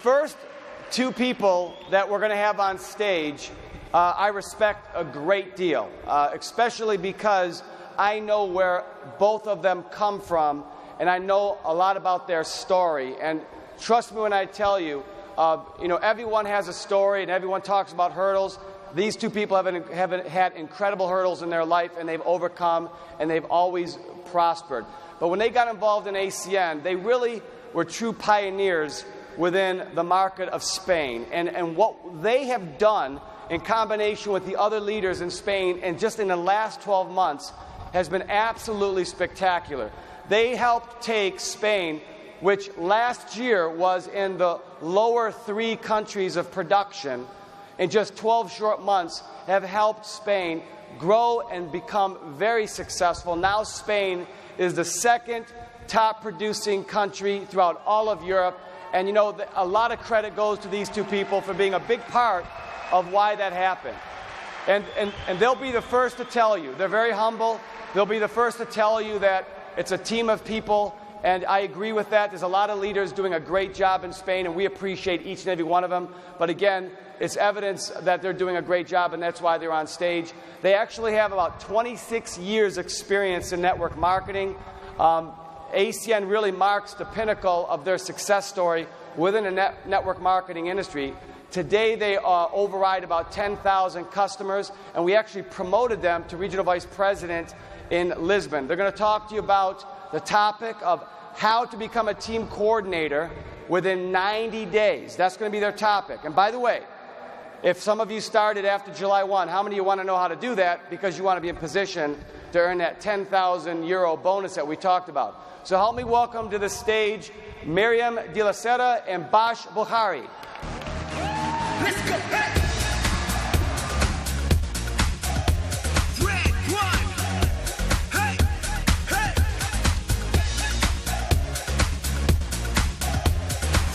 first two people that we're going to have on stage, I respect a great deal, especially because I know where both of them come from, and I know a lot about their story. And trust me when I tell you, everyone has a story and everyone talks about hurdles. These two people have had incredible hurdles in their life, and they've overcome, and they've always prospered. But when they got involved in ACN, they really were true pioneers within the market of Spain. And what they have done in combination with the other leaders in Spain and just in the last 12 months has been absolutely spectacular. They helped take Spain, which last year was in the lower 3 countries of production, in just 12 short months, have helped Spain grow and become very successful. Now Spain is the second top producing country throughout all of Europe. And a lot of credit goes to these two people for being a big part of why that happened. And they'll be the first to tell you. They're very humble. They'll be the first to tell you that it's a team of people. And I agree with that. There's a lot of leaders doing a great job in Spain, and we appreciate each and every one of them. But again, it's evidence that they're doing a great job, and that's why they're on stage. They actually have about 26 years experience in network marketing. ACN really marks the pinnacle of their success story within the network marketing industry. Today, they override about 10,000 customers, and we actually promoted them to Regional Vice President in Lisbon. They're going to talk to you about the topic of how to become a team coordinator within 90 days. That's going to be their topic. And by the way, if some of you started after July 1, how many of you want to know how to do that because you want to be in position to earn that 10,000 euro bonus that we talked about? So help me welcome to the stage Myriam de la Serra and BOKHARI. Let's go back. Red one. Hey, hey.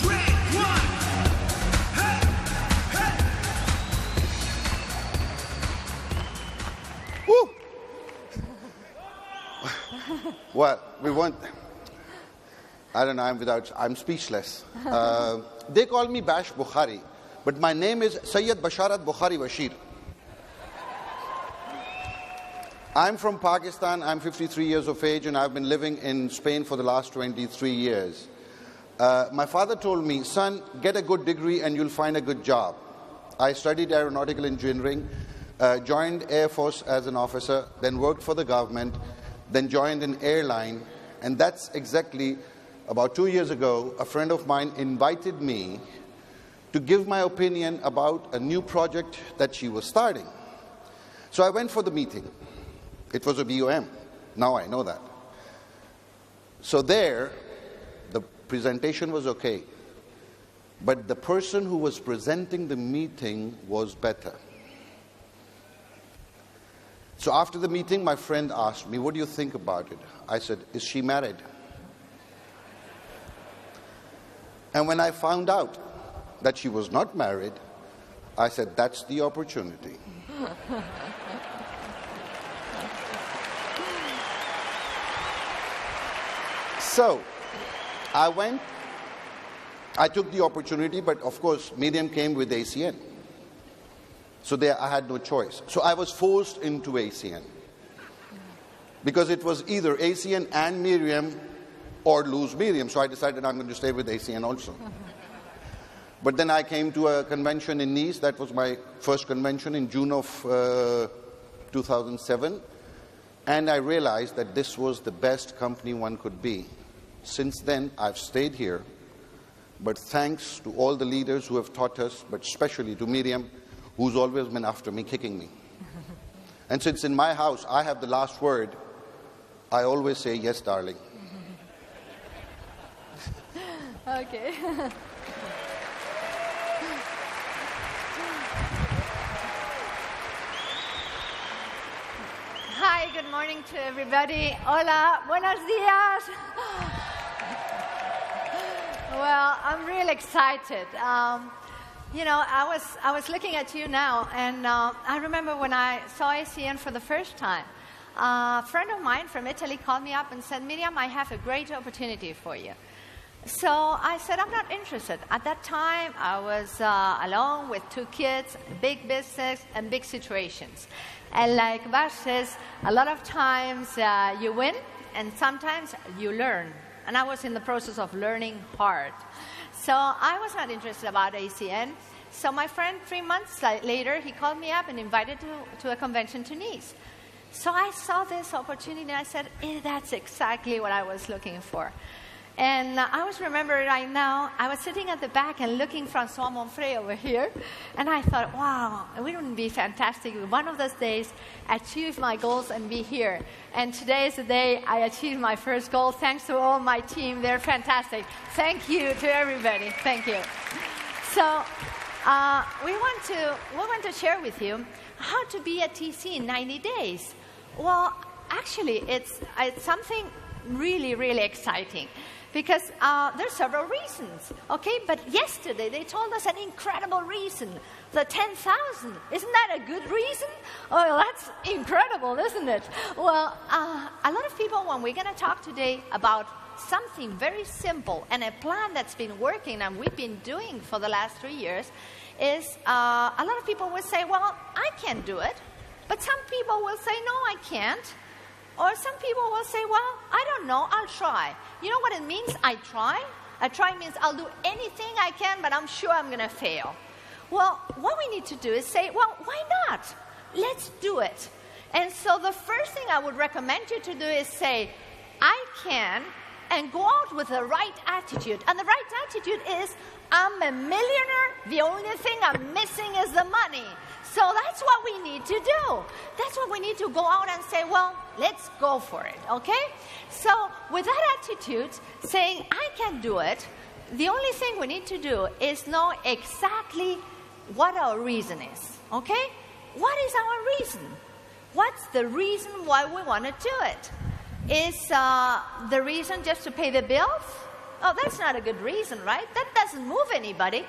Red one. Hey, hey. Woo. Well, we want. I don't know. I'm speechless. They call me Bash BOKHARI. But my name is Sayyid Basharat Bokhari Bashir. I'm from Pakistan. I'm 53 years of age, and I've been living in Spain for the last 23 years. My father told me, son, get a good degree and you'll find a good job. I studied aeronautical engineering, joined Air Force as an officer, then worked for the government, then joined an airline. And that's exactly about 2 years ago, a friend of mine invited me to give my opinion about a new project that she was starting. So I went for the meeting. It was a BOM. Now I know that. So there, the presentation was okay. But the person who was presenting the meeting was better. So after the meeting, my friend asked me, what do you think about it? I said, is she married? And when I found out that she was not married, I said, that's the opportunity. So I took the opportunity, but of course, Myriam came with ACN. So there I had no choice. So I was forced into ACN. Because it was either ACN and Myriam or lose Myriam. So I decided I'm going to stay with ACN also. But then I came to a convention in Nice. That was my first convention in June of 2007. And I realized that this was the best company one could be. Since then, I've stayed here. But thanks to all the leaders who have taught us, but especially to Myriam, who's always been after me, kicking me. And since in my house I have the last word, I always say, yes, darling. Okay. Hi, good morning to everybody. Hola, buenos días. Well, I'm really excited. You know, I was looking at you now, and I remember when I saw ACN for the first time. A friend of mine from Italy called me up and said, Myriam, I have a great opportunity for you. So I said, I'm not interested. At that time, I was alone with 2 kids, big business, and big situations. And like Bash says, a lot of times you win, and sometimes you learn. And I was in the process of learning hard. So I was not interested about ACN. So my friend, 3 months later, he called me up and invited to a convention to Nice. So I saw this opportunity, and I said, that's exactly what I was looking for. And I was remembering right now, I was sitting at the back and looking Francois Monfray over here, and I thought, wow, wouldn't it be fantastic if one of those days achieve my goals and be here. And today is the day I achieved my first goal. Thanks to all my team. They're fantastic. Thank you to everybody. Thank you. So we want to share with you how to be a TC in 90 days. Well, actually, it's something really, really exciting. Because there's several reasons, okay? But yesterday they told us an incredible reason, the 10,000. Isn't that a good reason? Oh, that's incredible, isn't it? Well, a lot of people, when we're going to talk today about something very simple and a plan that's been working and we've been doing for the last 3 years, is a lot of people will say, well, I can't do it. But some people will say, no, I can't. Or some people will say, well, I don't know, I'll try. You know what it means, I try? I try means I'll do anything I can, but I'm sure I'm going to fail. Well, what we need to do is say, well, why not? Let's do it. And so the first thing I would recommend you to do is say, I can, and go out with the right attitude. And the right attitude is, I'm a millionaire, the only thing I'm missing is the money. So that's what we need to do. That's what we need to go out and say, well, let's go for it, okay? So with that attitude, saying, I can do it, the only thing we need to do is know exactly what our reason is, okay? What is our reason? What's the reason why we want to do it? Is the reason just to pay the bills? Oh, that's not a good reason, right? That doesn't move anybody.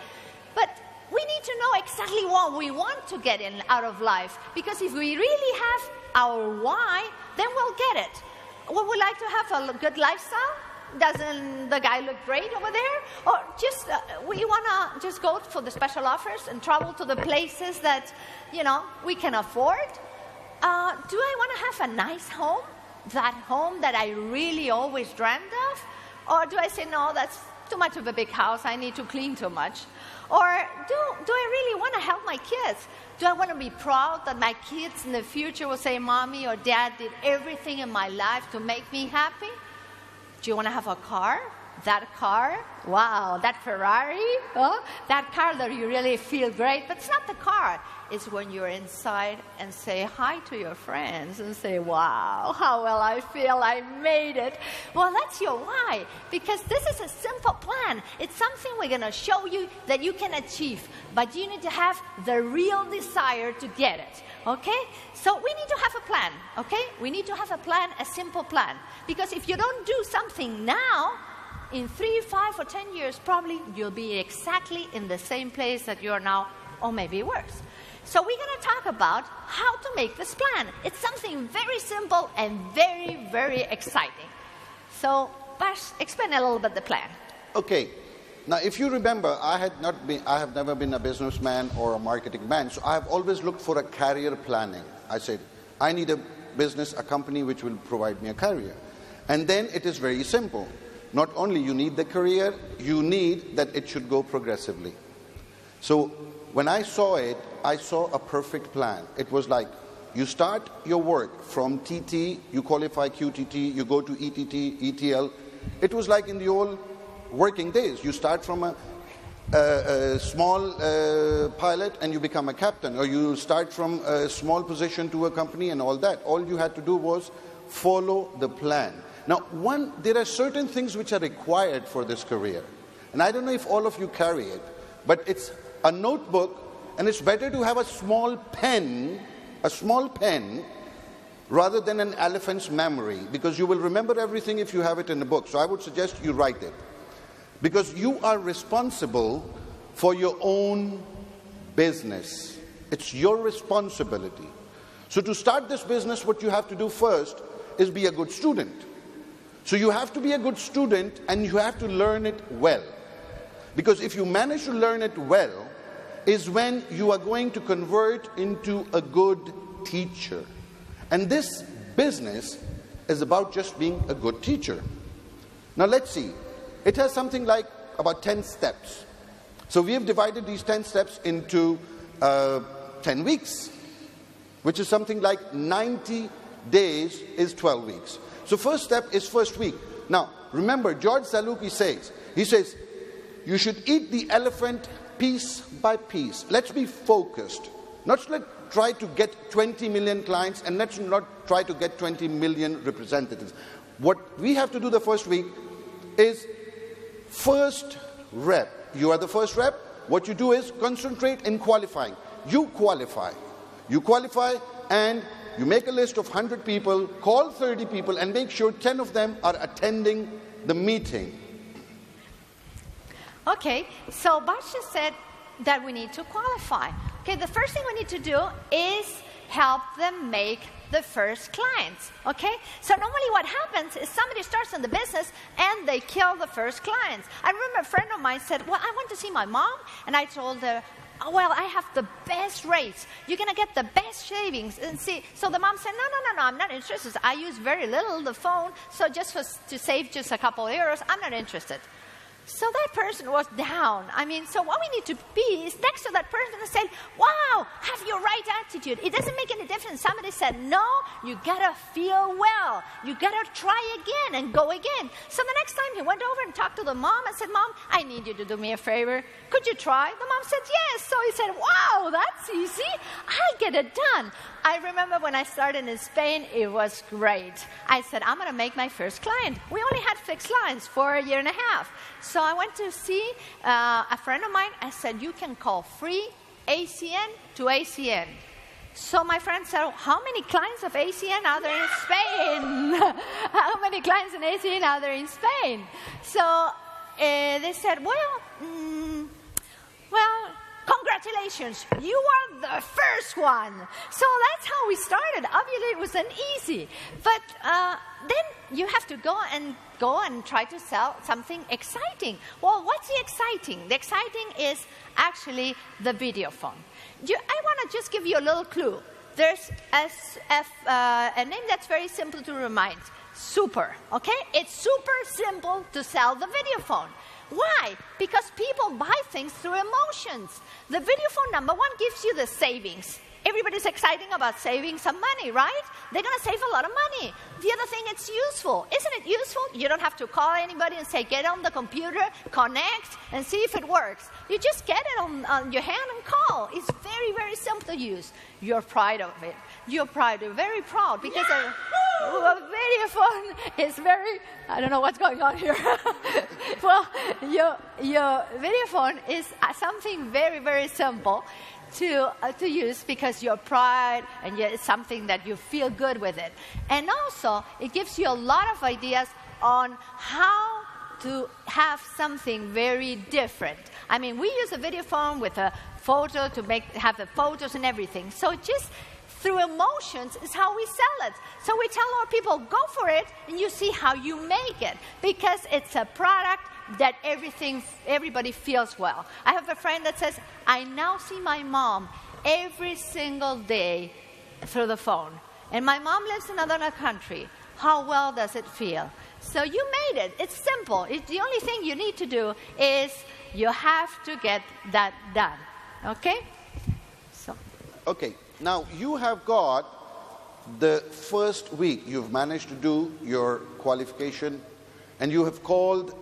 But we need to know exactly what we want to get out of life. Because if we really have our why, then we'll get it. Would we like to have a good lifestyle? Doesn't the guy look great over there? Or just we want to just go for the special offers and travel to the places that, you know, we can afford? Do I want to have a nice home? That home that I really always dreamed of? Or do I say, no, that's too much of a big house, I need to clean too much? Or do I really want to help my kids? Do I want to be proud that my kids in the future will say, Mommy or Dad did everything in my life to make me happy? Do you want to have a car? That car? Wow, that Ferrari? Huh? That car that you really feel great, but it's not the car. It's when you're inside and say hi to your friends and say, wow, how well I feel, I made it. Well, that's your why, because this is a simple plan. It's something we're going to show you that you can achieve, but you need to have the real desire to get it, okay? So we need to have a plan, okay? We need to have a plan, a simple plan, because if you don't do something now, in 3, 5, or 10 years, probably you'll be exactly in the same place that you are now, or maybe worse. So we're going to talk about how to make this plan. It's something very simple and very, very exciting. So, Bash, explain a little bit the plan. Okay. Now, if you remember, I have never been a businessman or a marketing man, so I have always looked for a career planning. I said, I need a business, a company which will provide me a career. And then it is very simple. Not only you need the career, you need that it should go progressively. So when I saw it, I saw a perfect plan. It was like, you start your work from TT, you qualify QTT, you go to ETT, ETL. It was like in the old working days. You start from a small pilot and you become a captain, or you start from a small position to a company and all that. All you had to do was follow the plan. Now, there are certain things which are required for this career. And I don't know if all of you carry it, but it's a notebook, and it's better to have a small pen, rather than an elephant's memory, because you will remember everything if you have it in a book. So I would suggest you write it, because you are responsible for your own business. It's your responsibility. So to start this business, what you have to do first is be a good student. So you have to be a good student and you have to learn it well. Because if you manage to learn it well, is when you are going to convert into a good teacher. And this business is about just being a good teacher. Now let's see. It has something like about 10 steps. So we have divided these 10 steps into 10 weeks, which is something like 90 days is 12 weeks. So first step is first week. Now, remember, George Zaluki says, you should eat the elephant piece by piece. Let's be focused. Let's try to get 20 million clients, and let's not try to get 20 million representatives. What we have to do the first week is first rep. You are the first rep. What you do is concentrate in qualifying. You qualify. You qualify and you make a list of 100 people, call 30 people, and make sure 10 of them are attending the meeting. Okay, so Barsha said that we need to qualify. Okay, the first thing we need to do is help them make the first clients. Okay, so normally what happens is somebody starts in the business and they kill the first clients. I remember a friend of mine said, well, I want to see my mom, and I told her, oh, well, I have the best rates. You're going to get the best savings. And see, so the mom said, no, I'm not interested. I use very little the phone, so just to save just a couple of euros, I'm not interested. So that person was down. I mean, so what we need to be is next to that person and say, wow, have your right attitude. It doesn't make any difference. Somebody said, no, you got to feel well. You got to try again and go again. So the next time he went over and talked to the mom and said, Mom, I need you to do me a favor. Could you try? The mom said, yes. So he said, wow, that's easy. I get it done. I remember when I started in Spain, it was great. I said, I'm going to make my first client. We only had fixed lines for a year and a half. So I went to see a friend of mine. I said, you can call free ACN to ACN. So my friend said, oh, how many clients of ACN are there in Spain? How many clients in ACN are there in Spain? So they said, well, congratulations, you are the first one. So that's how we started. Obviously, it wasn't easy. But then you have to go and try to sell something exciting. Well, what's the exciting? The exciting is actually the video phone. I want to just give you a little clue. There's a name that's very simple to remind. Super, okay? It's super simple to sell the video phone. Why? Because people buy things through emotions. The video phone, number one, gives you the savings. Everybody's excited about saving some money, right? They're going to save a lot of money. The other thing, it's useful. Isn't it useful? You don't have to call anybody and say, get on the computer, connect, and see if it works. You just get it on your hand and call. It's very, very simple to use. You're proud of it. You're very proud because a video phone is very, I don't know what's going on here. Well, your video phone is something very, very simple to use because you're proud and it's something that you feel good with it. And also, it gives you a lot of ideas on how to have something very different. I mean, we use a video phone with a photo to have the photos and everything. So just through emotions is how we sell it. So we tell our people, go for it, and you see how you make it. Because it's a product that everybody feels well. I have a friend that says, I now see my mom every single day through the phone. And my mom lives in another country. How well does it feel? So you made it. It's simple. The only thing you need to do is you have to get that done. Okay? Okay. Now, you have got the first week. You've managed to do your qualification, and you have called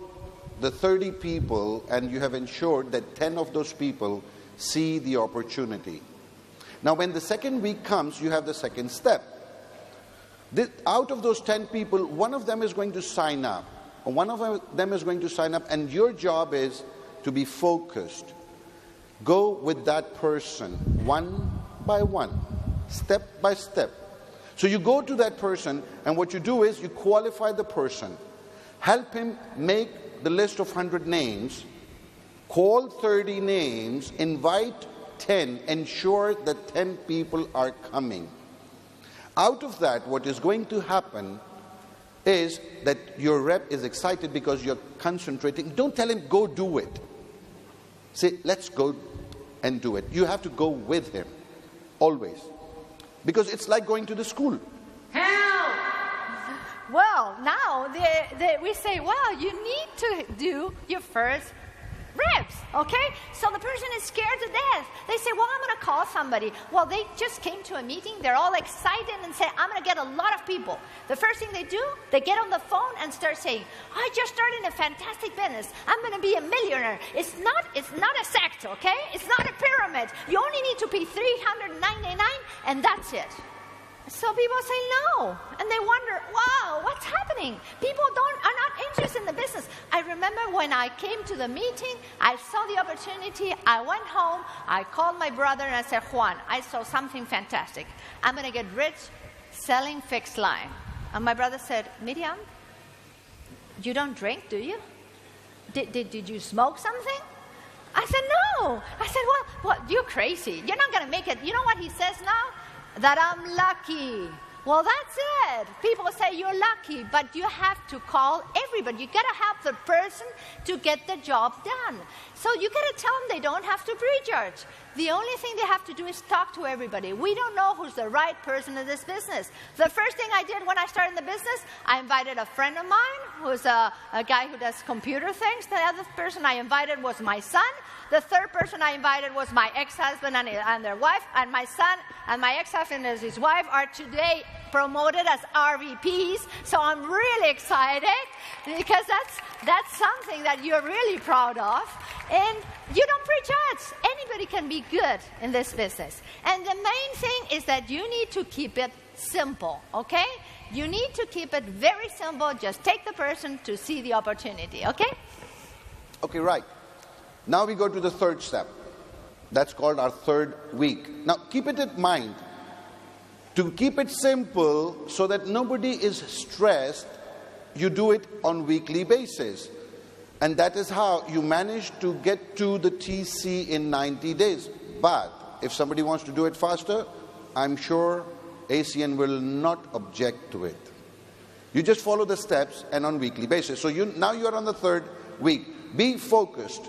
the 30 people, and you have ensured that 10 of those people see the opportunity. Now, when the second week comes, you have the second step. Out of those 10 people, one of them is going to sign up. And your job is to be focused. Go with that person, one by one, step by step. So you go to that person, and what you do is you qualify the person. Help him make the list of 100 names, call 30 names, invite 10, ensure that 10 people are coming. Out of that, what is going to happen is that your rep is excited because you're concentrating. Don't tell him, go do it. Say, let's go and do it. You have to go with him, always. Because it's like going to the school. Well, now we say, well, you need to do your first reps, okay? So the person is scared to death. They say, well, I'm going to call somebody. Well, they just came to a meeting. They're all excited and say, I'm going to get a lot of people. The first thing they do, they get on the phone and start saying, I just started a fantastic business. I'm going to be a millionaire. It's not a sect, okay? It's not a pyramid. You only need to pay $399 and that's it. So people say no, and they wonder, wow, what's happening? People are not interested in the business. I remember when I came to the meeting, I saw the opportunity, I went home, I called my brother and I said, Juan, I saw something fantastic. I'm going to get rich selling fixed line. And my brother said, Miriam, you don't drink, do you? Did you smoke something? I said, no. I said, well, you're crazy. You're not going to make it. You know what he says now? That I'm lucky. Well, that's it. People say you're lucky, but you have to call everybody. You got to help the person to get the job done. So you got to tell them they don't have to prejudge. The only thing they have to do is talk to everybody. We don't know who's the right person in this business. The first thing I did when I started the business, I invited a friend of mine who's a guy who does computer things. The other person I invited was my son. The third person I invited was my ex-husband and their wife. And my son and my ex-husband and his wife are today promoted as RVPs. So I'm really excited because that's something that you're really proud of. And you don't prejudge. Anybody can be good in this business. And the main thing is that you need to keep it simple, okay? You need to keep it very simple. Just take the person to see the opportunity, okay? Okay, right. Now we go to the third step. That's called our third week. Now keep it in mind. To keep it simple so that nobody is stressed, you do it on weekly basis. And that is how you manage to get to the TC in 90 days. But if somebody wants to do it faster, I'm sure ACN will not object to it. You just follow the steps and on weekly basis. So now you're on the third week. Be focused.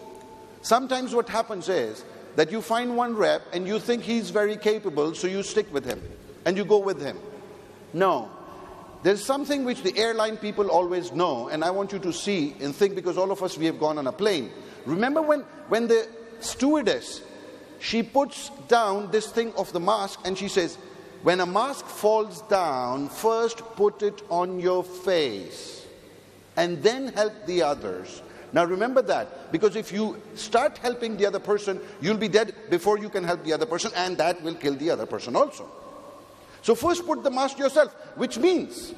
Sometimes what happens is that you find one rep and you think he's very capable, so you stick with him and you go with him. No. There's something which the airline people always know, and I want you to see and think, because all of us, we have gone on a plane. Remember when the stewardess, she puts down this thing of the mask and she says, when a mask falls down, first put it on your face and then help the others. Now remember that, because if you start helping the other person, you'll be dead before you can help the other person, and that will kill the other person also. So first put the mask yourself, which means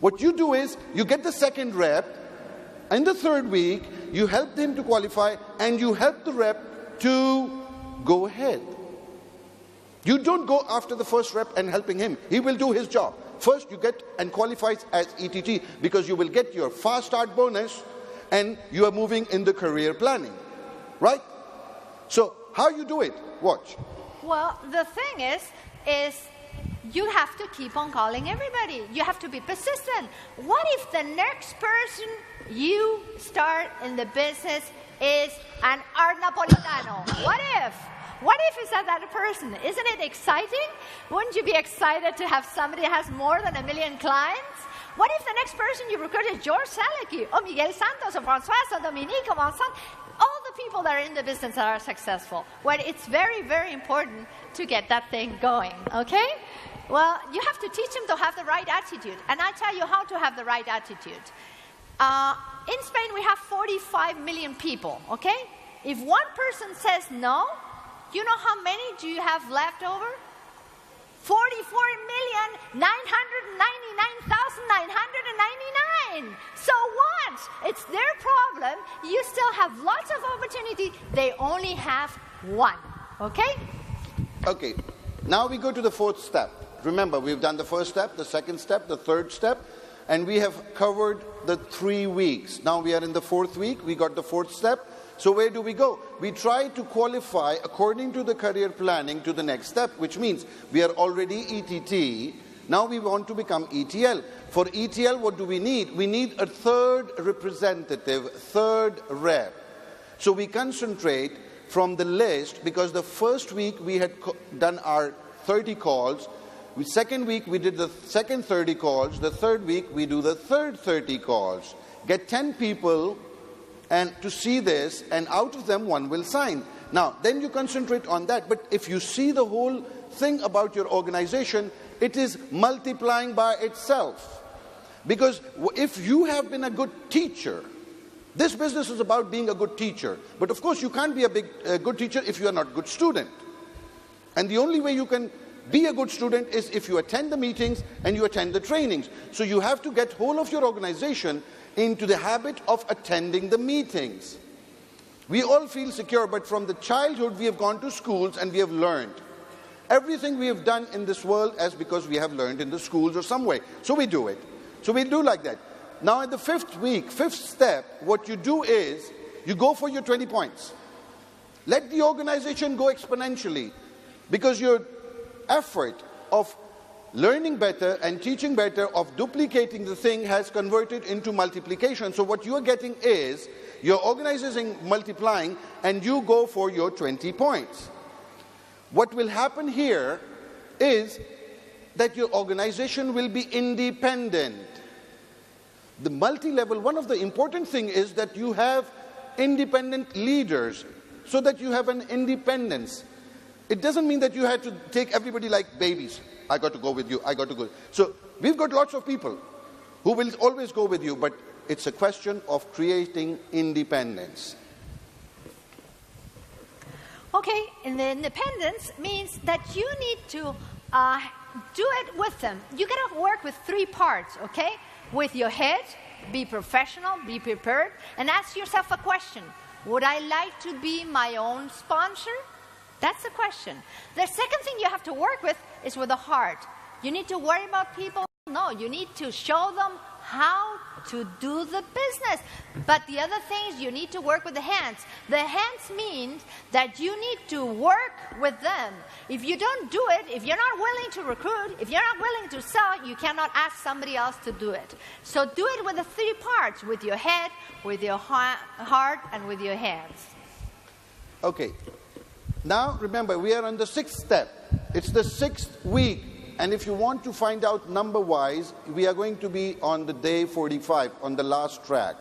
what you do is you get the second rep, in the third week, you help them to qualify and you help the rep to go ahead. You don't go after the first rep and helping him. He will do his job. First you get and qualifies as ETT, because you will get your fast start bonus and you are moving in the career planning, right? So how you do it? Watch. Well, the thing is you have to keep on calling everybody. You have to be persistent. What if the next person you start in the business is an Art Napolitano? What if? What if it's that person? Isn't it exciting? Wouldn't you be excited to have somebody that has more than 1 million clients? What if the next person you recruit is George Salicki, or Miguel Santos, or Francois, or Dominique, or Vincent? All the people that are in the business that are successful. Well, it's very, very important to get that thing going, okay? Well, you have to teach them to have the right attitude. And I tell you how to have the right attitude. In Spain, we have 45 million people, okay? If one person says no, you know how many do you have left over? 44,999,999. So what? It's their problem. You still have lots of opportunity. They only have one. Okay? Okay. Now we go to the fourth step. Remember, we've done the first step, the second step, the third step, and we have covered the 3 weeks. Now we are in the fourth week. We got the fourth step. So where do we go? We try to qualify according to the career planning to the next step, which means we are already ETT. Now we want to become ETL. For ETL, what do we need? We need a third representative, third rep. So we concentrate from the list, because the first week we had done our 30 calls. The second week we did the second 30 calls. The third week we do the third 30 calls. Get 10 people and to see this, and out of them one will sign. Now, then you concentrate on that. But if you see the whole thing about your organization, it is multiplying by itself. Because if you have been a good teacher, this business is about being a good teacher. But of course, you can't be a good teacher if you are not a good student. And the only way you can be a good student is if you attend the meetings and you attend the trainings. So you have to get whole of your organization into the habit of attending the meetings. We all feel secure, but from the childhood we have gone to schools and we have learned. Everything we have done in this world is because we have learned in the schools or some way. So we do it. So we do like that. Now at the fifth week, fifth step, what you do is you go for your 20 points. Let the organization go exponentially, because your effort of learning better and teaching better, of duplicating the thing, has converted into multiplication. So what you are getting is your organization multiplying and you go for your 20 points. What will happen here is that your organization will be independent. The multi-level, one of the important things is that you have independent leaders, so that you have an independence. It doesn't mean that you have to take everybody like babies. I got to go with you, I got to go. So we've got lots of people who will always go with you, but it's a question of creating independence. Okay, and the independence means that you need to do it with them. You got to work with three parts, okay? With your head, be professional, be prepared, and ask yourself a question. Would I like to be my own sponsor? That's the question. The second thing you have to work with is with the heart. You need to worry about people? No, you need to show them how to do the business. But the other thing is you need to work with the hands. The hands means that you need to work with them. If you don't do it, if you're not willing to recruit, if you're not willing to sell, you cannot ask somebody else to do it. So do it with the three parts, with your head, with your heart, and with your hands. Okay. Now, remember, we are on the sixth step. It's the sixth week. And if you want to find out number-wise, we are going to be on the day 45, on the last track.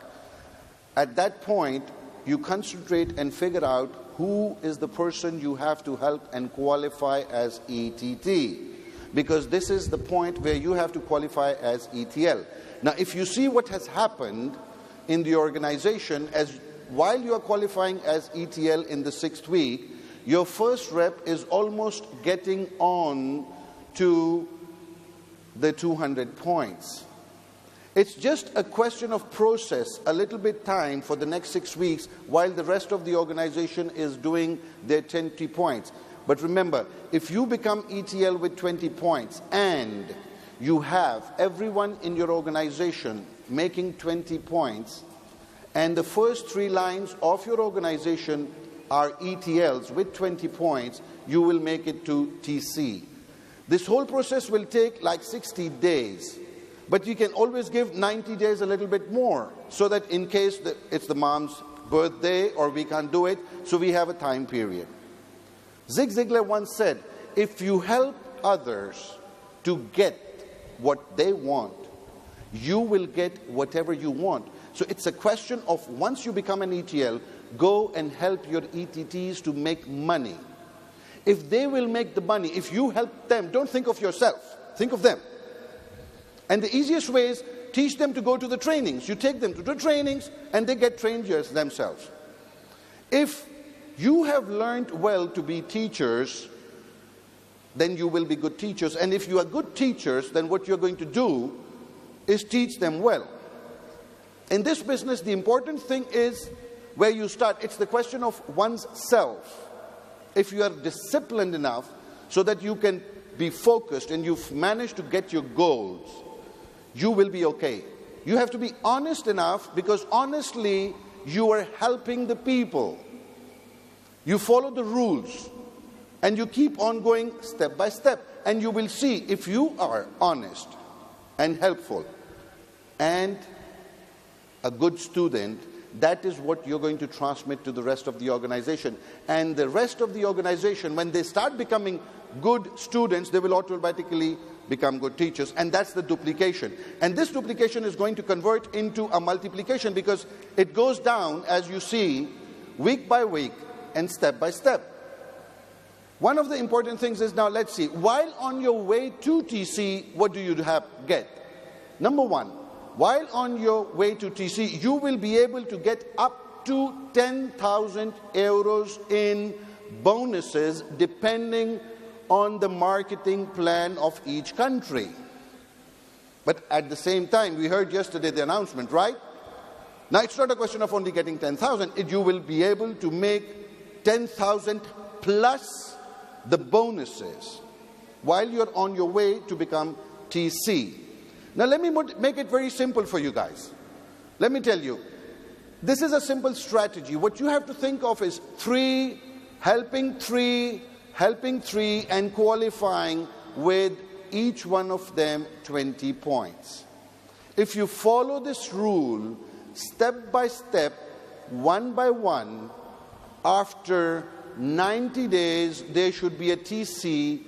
At that point, you concentrate and figure out who is the person you have to help and qualify as ETT. Because this is the point where you have to qualify as ETL. Now, if you see what has happened in the organization, as while you are qualifying as ETL in the sixth week, your first rep is almost getting on to the 200 points. It's just a question of process, a little bit time for the next 6 weeks while the rest of the organization is doing their 20 points. But remember, if you become ETL with 20 points and you have everyone in your organization making 20 points, and the first 3 lines of your organization are ETLs with 20 points, you will make it to TC. This whole process will take like 60 days, but you can always give 90 days a little bit more, so that in case it's the mom's birthday or we can't do it, so we have a time period. Zig Ziglar once said, if you help others to get what they want, you will get whatever you want. So it's a question of, once you become an ETL, go and help your ETTs to make money. If they will make the money, if you help them, don't think of yourself, think of them. And the easiest way is teach them to go to the trainings. You take them to the trainings and they get trained themselves. If you have learned well to be teachers, then you will be good teachers. And if you are good teachers, then what you're going to do is teach them well. In this business, the important thing is where you start. It's the question of one's self. If you are disciplined enough so that you can be focused and you've managed to get your goals, you will be okay. You have to be honest enough, because honestly, you are helping the people. You follow the rules. And you keep on going step by step. And you will see, if you are honest and helpful and a good student, that is what you're going to transmit to the rest of the organization. And the rest of the organization, when they start becoming good students, they will automatically become good teachers. And that's the duplication. And this duplication is going to convert into a multiplication, because it goes down, as you see, week by week and step by step. One of the important things is, now let's see, while on your way to TC, what do you get? Number one, while on your way to TC, you will be able to get up to 10,000 euros in bonuses depending on the marketing plan of each country. But at the same time, we heard yesterday the announcement, right? Now, it's not a question of only getting 10,000. You will be able to make 10,000 plus the bonuses while you're on your way to become TC. Now, let me make it very simple for you guys. Let me tell you, this is a simple strategy. What you have to think of is helping three, and qualifying with each one of them 20 points. If you follow this rule, step by step, one by one, after 90 days, there should be a TC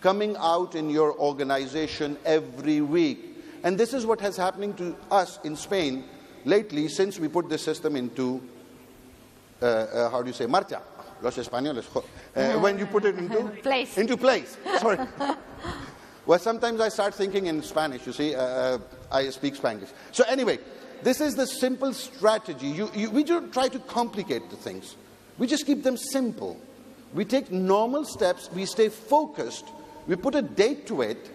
coming out in your organization every week. And this is what has happening to us in Spain lately, since we put the system into, how do you say, marcha? Los españoles. When you put it into place. Into place. Sorry. Well, sometimes I start thinking in Spanish, you see. I speak Spanish. So anyway, this is the simple strategy. We don't try to complicate the things. We just keep them simple. We take normal steps. We stay focused. We put a date to it.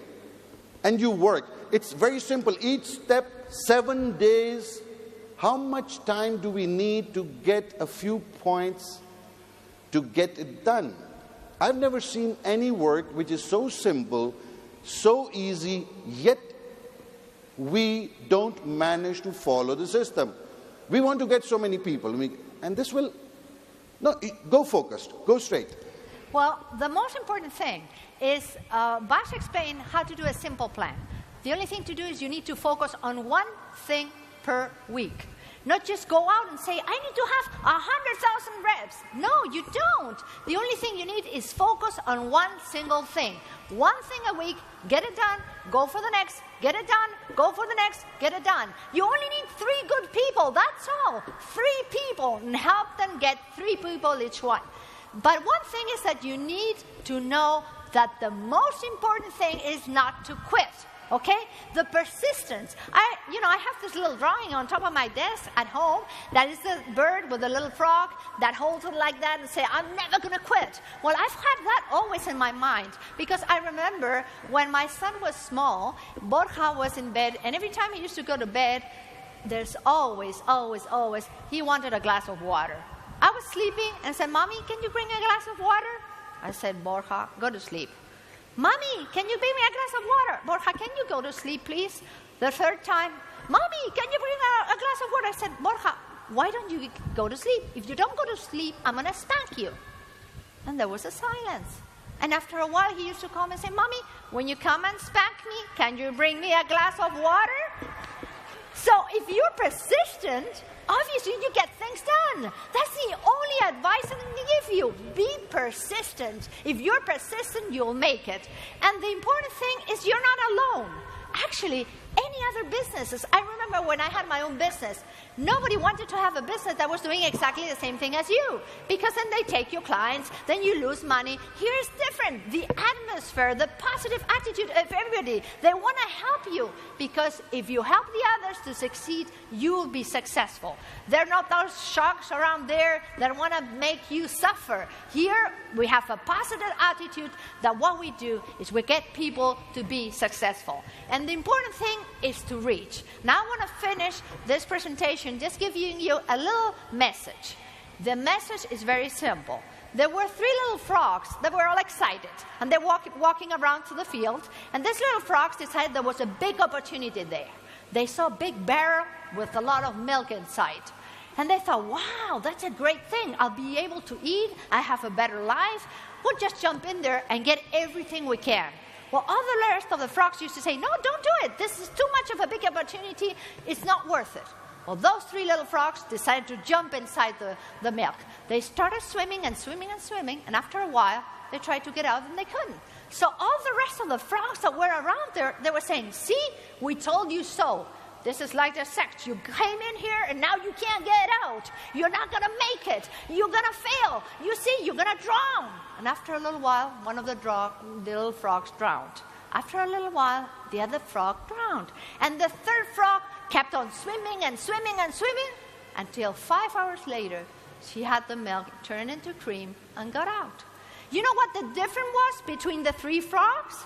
And you work. It's very simple. Each step, 7 days. How much time do we need to get a few points to get it done? I've never seen any work which is so simple, so easy, yet we don't manage to follow the system. We want to get so many people, and this will, no, go focused, go straight. Well, the most important thing is, Bas explained how to do a simple plan. The only thing to do is you need to focus on one thing per week. Not just go out and say, I need to have 100,000 reps. No, you don't. The only thing you need is focus on one single thing. One thing a week, get it done, go for the next, get it done, go for the next, get it done. You only need 3 good people, that's all. 3 people, and help them get 3 people each one. But one thing is that you need to know that the most important thing is not to quit. Okay? The persistence. I have this little drawing on top of my desk at home that is the bird with a little frog that holds it like that and say, I'm never going to quit. Well, I've had that always in my mind, because I remember when my son was small, Borja was in bed, and every time he used to go to bed, there's always, he wanted a glass of water. I was sleeping and said, Mommy, can you bring a glass of water? I said, Borja, go to sleep. Mommy, can you bring me a glass of water? Borja, can you go to sleep, please? The 3rd time, Mommy, can you bring a glass of water? I said, Borja, why don't you go to sleep? If you don't go to sleep, I'm going to spank you. And there was a silence. And after a while, he used to come and say, Mommy, when you come and spank me, can you bring me a glass of water? So if you're persistent, obviously you get things done. That's the only advice I can give you. Be persistent. If you're persistent, you'll make it. And the important thing is you're not alone. Actually, any other businesses, I remember when I had my own business, nobody wanted to have a business that was doing exactly the same thing as you, because then they take your clients, then you lose money. Here is different. The atmosphere, the positive attitude of everybody, they want to help you, because if you help the others to succeed, you will be successful. They're not those sharks around there that want to make you suffer. Here, we have a positive attitude that what we do is we get people to be successful. And the important thing is to reach. Now I want to finish this presentation just giving you a little message. The message is very simple. There were 3 little frogs that were all excited, and they're walking around to the field, and these little frogs decided there was a big opportunity there. They saw a big barrel with a lot of milk inside. And they thought, wow, that's a great thing. I'll be able to eat. I have a better life. we'll just jump in there and get everything we can. Well, all the rest of the frogs used to say, no, don't do it. This is too much of a big opportunity. It's not worth it. Well, those three little frogs decided to jump inside the milk. They started swimming and swimming and swimming, and after a while, they tried to get out and they couldn't. So all the rest of the frogs that were around there, they were saying, see, we told you so. This is like the sect. You came in here and now you can't get out. You're not going to make it. You're going to fail. You see, you're going to drown. And after a little while, one of the little frogs drowned. After a little while, the other frog drowned. And the third frog kept on swimming and swimming and swimming until 5 hours later, she had the milk turn into cream and got out. You know what the difference was between the three frogs?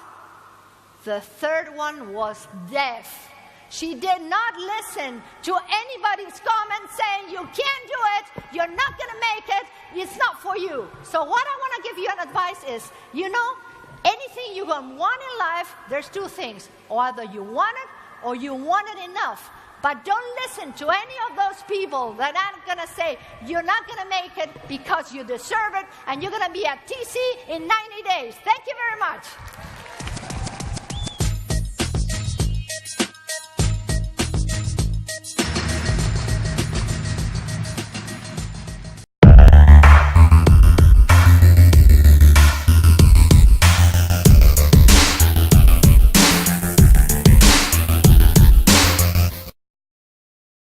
The third one was deaf. She did not listen to anybody's comment saying, you can't do it, you're not going to make it, it's not for you. So what I want to give you an advice is, you know, anything you're going to want in life, there's two things. Either you want it or you want it enough. But don't listen to any of those people that are going to say, you're not going to make it because you deserve it, and you're going to be at TC in 90 days. Thank you very much.